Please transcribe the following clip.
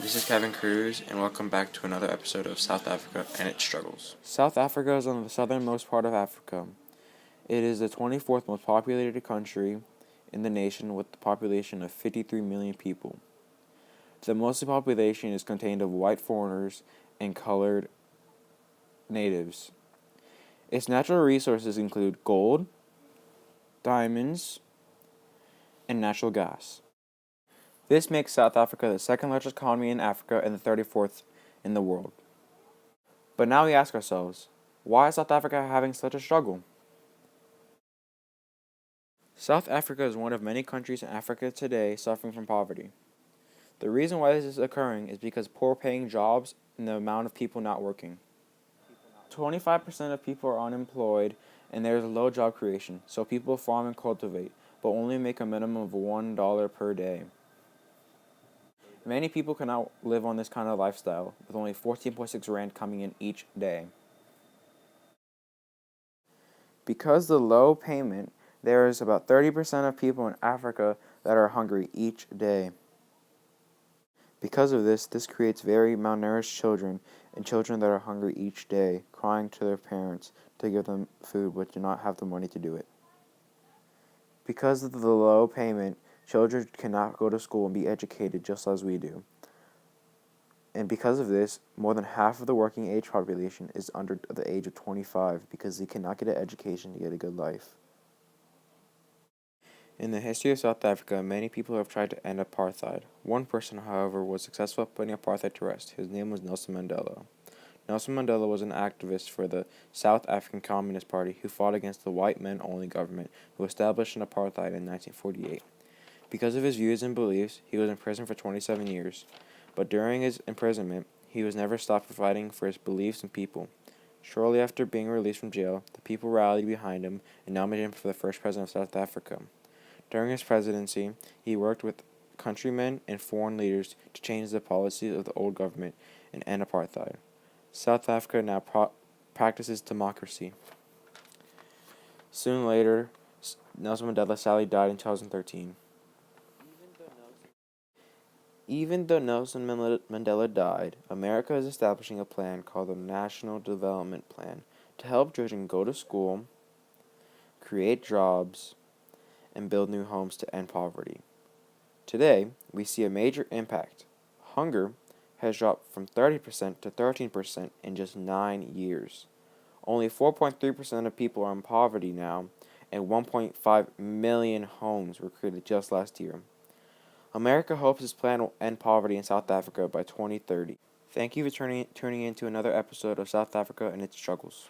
This is Kevin Cruz, and welcome back to another episode of South Africa and its struggles. South Africa is on the southernmost part of Africa. It is the 24th most populated country in the nation with a population of 53 million people. The mostly population is contained of white foreigners and colored natives. Its natural resources include gold, diamonds, and natural gas. This makes South Africa the second largest economy in Africa and the 34th in the world. But now we ask ourselves, why is South Africa having such a struggle? South Africa is one of many countries in Africa today suffering from poverty. The reason why this is occurring is because poor paying jobs and the amount of people not working. 25% of people are unemployed and there is low job creation, so people farm and cultivate, but only make a minimum of $1 per day. Many people cannot live on this kind of lifestyle, with only 14.6 Rand coming in each day. Because the low payment, there is about 30% of people in Africa that are hungry each day. Because of this creates very malnourished children and children that are hungry each day, crying to their parents to give them food but do not have the money to do it. Because of the low payment, children cannot go to school and be educated just as we do. And because of this, more than half of the working age population is under the age of 25 because they cannot get an education to get a good life. In the history of South Africa, many people have tried to end apartheid. One person, however, was successful at putting apartheid to rest. His name was Nelson Mandela. Nelson Mandela was an activist for the South African Communist Party who fought against the white men-only government who established an apartheid in 1948. Because of his views and beliefs, he was in prison for 27 years. But during his imprisonment, he was never stopped fighting for his beliefs and people. Shortly after being released from jail, the people rallied behind him and nominated him for the first president of South Africa. During his presidency, he worked with countrymen and foreign leaders to change the policies of the old government and end apartheid. South Africa now practices democracy. Soon later, Nelson Mandela sadly died in 2013. Even though Nelson Mandela died, America is establishing a plan called the National Development Plan to help children go to school, create jobs, and build new homes to end poverty. Today, we see a major impact. Hunger has dropped from 30% to 13% in just 9 years. Only 4.3% of people are in poverty now, and 1.5 million homes were created just last year. America hopes this plan will end poverty in South Africa by 2030. Thank you for tuning in to another episode of South Africa and its struggles.